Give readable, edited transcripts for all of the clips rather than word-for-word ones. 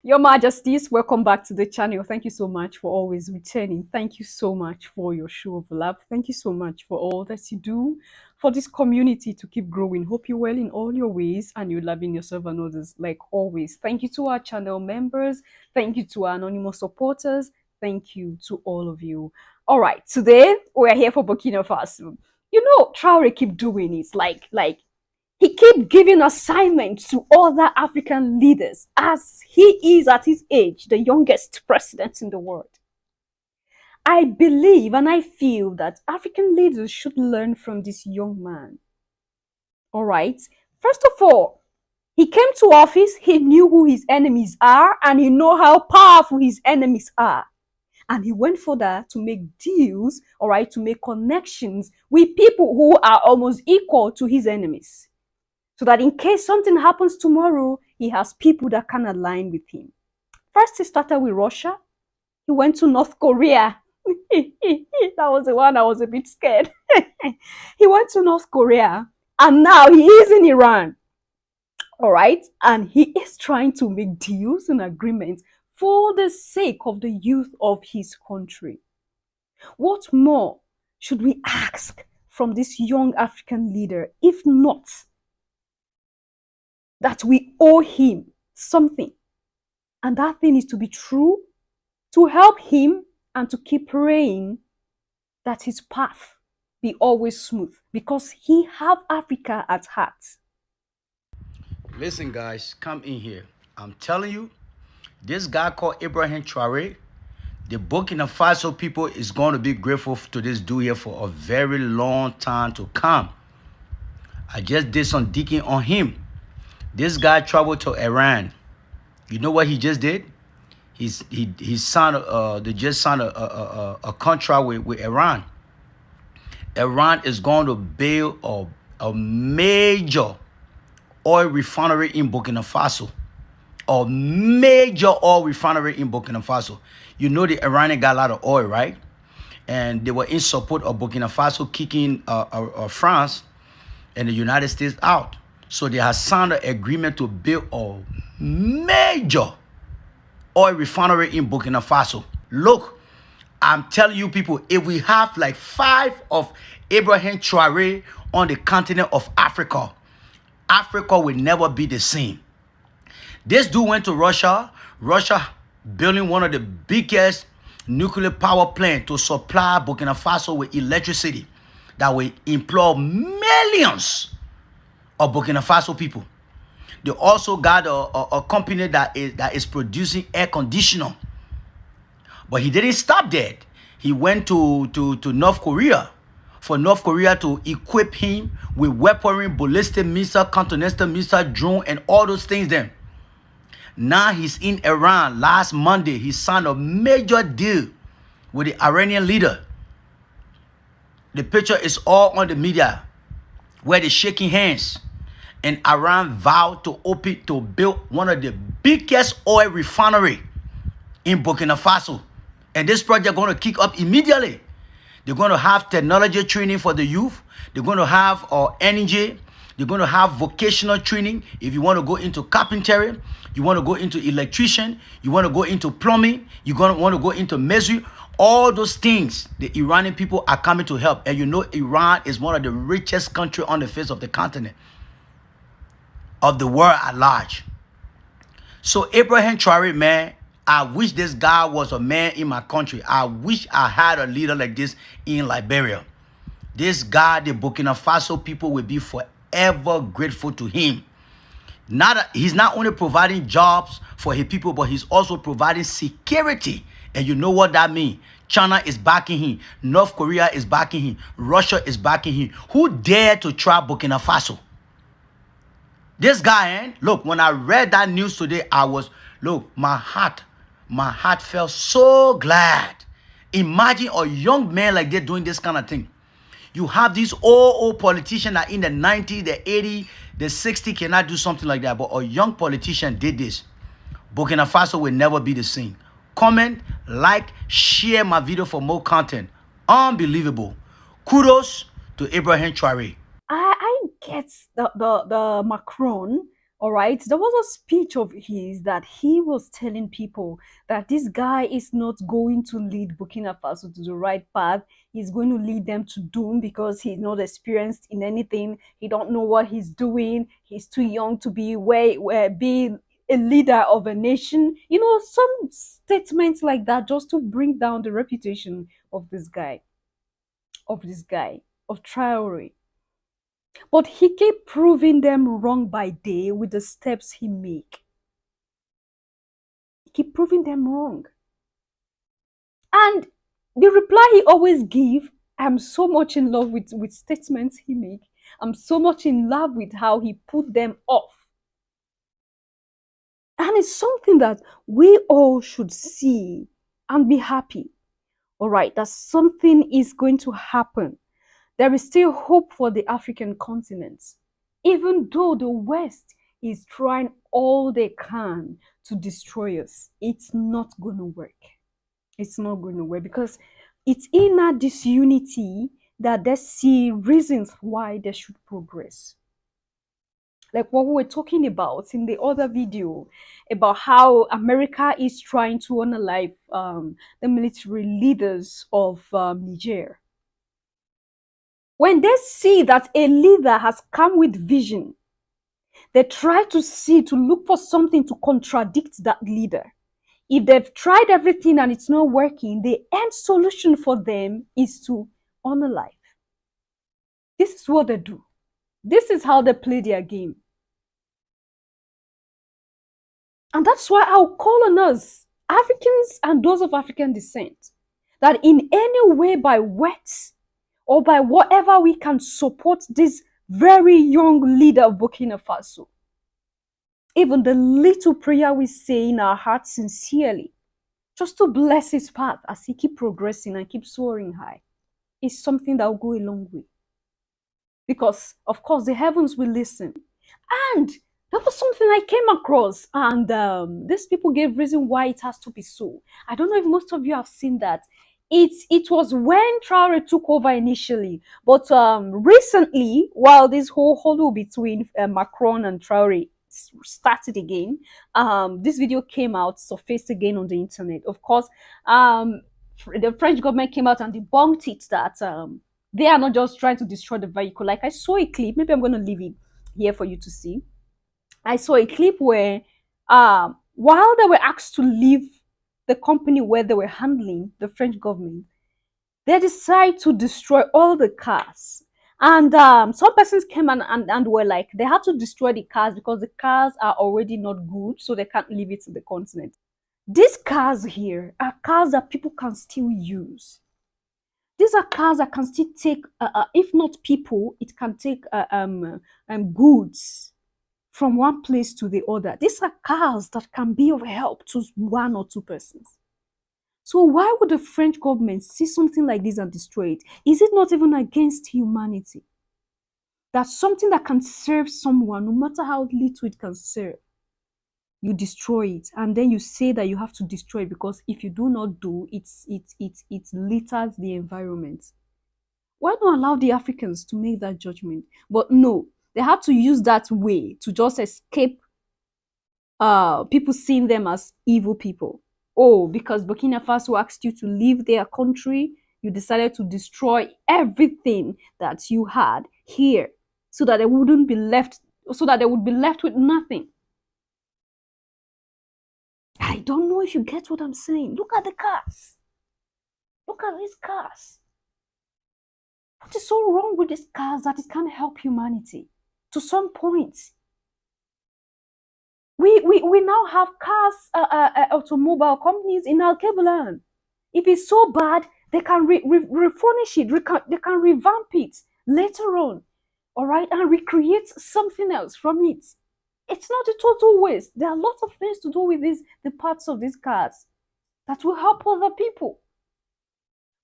Your Majesties, welcome back to the channel. Thank you so much for always returning. Thank you so much for your show of love. Thank you so much for all that you do for this community to keep growing. Hope you're well in all your ways and you're loving yourself and others like always. Thank you to our channel members. Thank you to our anonymous supporters. Thank you to all of you. All right, today we are here for Burkina Faso. You know, Traoré keep doing it like he keep giving assignments to other African leaders as he is at his age the youngest president in the world. I believe and I feel that African leaders should learn from this young man. All right. First of all, he came to office, he knew who his enemies are, and he know how powerful his enemies are. And he went further to make deals, all right, to make connections with people who are almost equal to his enemies. So that in case something happens tomorrow, he has people that can align with him. First, he started with Russia. He went to North Korea. That was the one I was a bit scared. He went to North Korea, and now he is in Iran. All right? And he is trying to make deals and agreements for the sake of the youth of his country. What more should we ask from this young African leader, if not that we owe him something? And that thing is to be true, to help him, and to keep praying that his path be always smooth, because he have Africa at heart. Listen, guys, come in here. I'm telling you, this guy called Ibrahim Traoré, the Burkina Faso people is going to be grateful to this dude here for a very long time to come. I just did some digging on him. This guy traveled to Iran. You know what he just did? He signed they just signed a contract with Iran. Iran is going to build a major oil refinery in Burkina Faso. A major oil refinery in Burkina Faso. You know the Iranian got a lot of oil, right? And they were in support of Burkina Faso kicking France and the United States out. So they have signed an agreement to build a major oil refinery in Burkina Faso. Look, I'm telling you people, if we have like 5 of Ibrahim Traoré on the continent of Africa, Africa will never be the same. This dude went to Russia. Russia building one of the biggest nuclear power plants to supply Burkina Faso with electricity that will employ millions of Burkina Faso people. They also got a company that is producing air conditioner. But he didn't stop there. He went to North Korea for North Korea to equip him with weaponry, ballistic missile, continental missile, drone, and all those things then. Now he's in Iran. Last Monday, he signed a major deal with the Iranian leader. The picture is all on the media where they're shaking hands. And Iran vowed to build one of the biggest oil refinery in Burkina Faso. And this project going to kick up immediately. They're going to have technology training for the youth. They're going to have energy. They're going to have vocational training. If you want to go into carpentry, you want to go into electrician, you want to go into plumbing, you're going to want to go into masonry. All those things, the Iranian people are coming to help. And you know Iran is one of the richest countries on the face of the continent, of the world at large. So Ibrahim Traoré, man, I wish this guy was a man in my country. I wish I had a leader like this in Liberia. This guy, the Burkina Faso people will be forever grateful to him. He's not only providing jobs for his people, but he's also providing security. And you know what that means? China is backing him. North Korea is backing him. Russia is backing him. Who dared to try Burkina Faso? This guy, look, when I read that news today, my heart felt so glad. Imagine a young man like that doing this kind of thing. You have these old politicians that in the 90s, the 80s, the 60s cannot do something like that. But a young politician did this. Burkina Faso will never be the same. Comment, like, share my video for more content. Unbelievable. Kudos to Ibrahim Traoré. I get the Macron All right, there was a speech of his that he was telling people that this guy is not going to lead Burkina Faso to the right path. He's going to lead them to doom because he's not experienced in anything. He don't know what he's doing. He's too young to be where be a leader of a nation. You know, some statements like that just to bring down the reputation of this guy, of Traore. But he kept proving them wrong by day with the steps he make. He kept proving them wrong. And the reply he always give, I'm so much in love with statements he make. I'm so much in love with how he put them off. And it's something that we all should see and be happy. All right, that something is going to happen. There is still hope for the African continent, even though the West is trying all they can to destroy us. It's not going to work. It's not going to work because it's in that disunity that they see reasons why they should progress. Like what we were talking about in the other video about how America is trying to unalive the military leaders of Niger. When they see that a leader has come with vision, they try to look for something to contradict that leader. If they've tried everything and it's not working, the end solution for them is to honor life. This is what they do. This is how they play their game. And that's why I'll call on us, Africans and those of African descent, that in any way, by words or by whatever we can support this very young leader of Burkina Faso. Even the little prayer we say in our hearts sincerely, just to bless his path as he keep progressing and keep soaring high, is something that will go a long way. Because, of course, the heavens will listen. And that was something I came across, and these people gave reason why it has to be so. I don't know if most of you have seen that. It was when Traore took over initially, but recently, while this whole huddle between Macron and Traore started again, this video came out, surfaced again on the internet. Of course, the French government came out and debunked it that they are not just trying to destroy the vehicle. Like I saw a clip, maybe I'm going to leave it here for you to see. I saw a clip where while they were asked to leave the company where they were handling, the French government, they decided to destroy all the cars. And some persons came and were like, they had to destroy the cars because the cars are already not good, so they can't leave it to the continent. These cars here are cars that people can still use. These are cars that can still take, if not people, it can take goods from one place to the other. These are cars that can be of help to one or two persons. So why would the French government see something like this and destroy it? Is it not even against humanity? That's something that can serve someone, no matter how little it can serve. You destroy it, and then you say that you have to destroy it because if you do not do, it litters the environment. Why not allow the Africans to make that judgment? But no, they had to use that way to just escape people seeing them as evil people. Oh, because Burkina Faso asked you to leave their country, you decided to destroy everything that you had here so that they wouldn't be left, so that they would be left with nothing. I don't know if you get what I'm saying. Look at the cars. Look at these cars. What is so wrong with these cars that it can't help humanity? To some point, we now have cars, automobile companies in Al-Kebulan. If it's so bad, they can refurnish it, they can revamp it later on, all right, and recreate something else from it. It's not a total waste. There are lots of things to do with the parts of these cars that will help other people.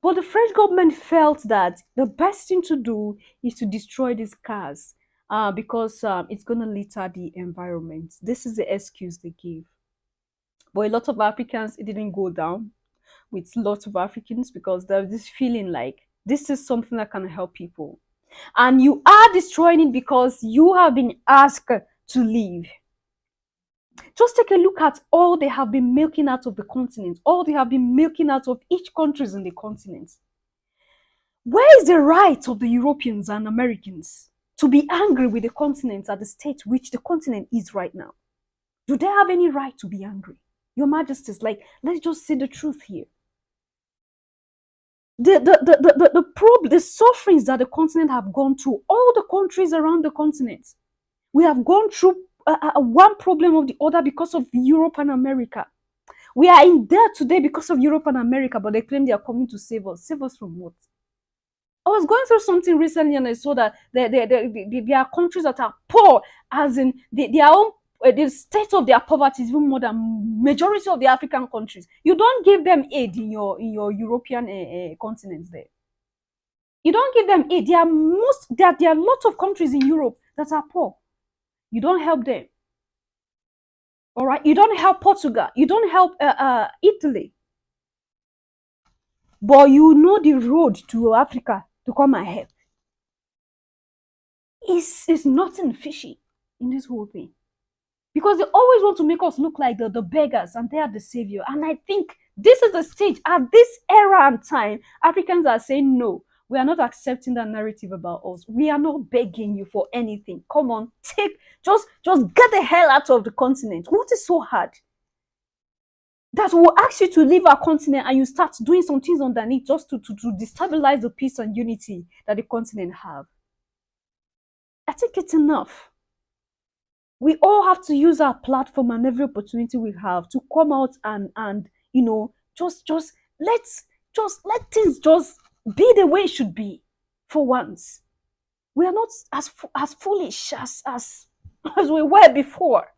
But the French government felt that the best thing to do is to destroy these cars because it's going to litter the environment. This is the excuse they give. But a lot of Africans, it didn't go down with lots of Africans because there's this feeling like this is something that can help people. And you are destroying it because you have been asked to leave. Just take a look at all they have been milking out of the continent, all they have been milking out of each countries in the continent. Where is the right of the Europeans and Americans to be angry with the continent at the state which the continent is right now? Do they have any right to be angry? Your Majesties, like, let's just say the truth here. The sufferings that the continent have gone through, all the countries around the continent, we have gone through one problem of the other because of Europe and America. We are in debt today because of Europe and America, but they claim they are coming to save us. Save us from what? I was going through something recently and I saw that there are countries that are poor, as in their own the state of their poverty is even more than majority of the African countries. You don't give them aid in your European continent there. You don't give them aid. There are lots of countries in Europe that are poor. You don't help them. All right. You don't help Portugal. You don't help Italy. But you know the road to Africa to come and help. It's nothing fishy in this whole thing. Because they always want to make us look like the beggars and they are the savior. And I think this is the stage, at this era and time, Africans are saying, no, we are not accepting that narrative about us. We are not begging you for anything. Come on, just get the hell out of the continent. What is so hard? That will ask you to leave our continent and you start doing some things underneath just to destabilize the peace and unity that the continent have. I think it's enough. We all have to use our platform and every opportunity we have to come out and just let things just be the way it should be for once. We are not as foolish as we were before.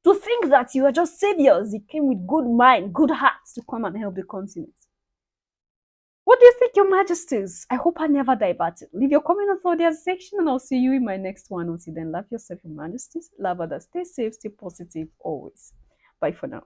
To think that you are just saviors, you came with good mind, good hearts to come and help the continent. What do you think, Your Majesties? I hope I never diverted. Leave your comment on the audio section and I'll see you in my next one. Until then, love yourself, Your Majesties. Love others. Stay safe, stay positive always. Bye for now.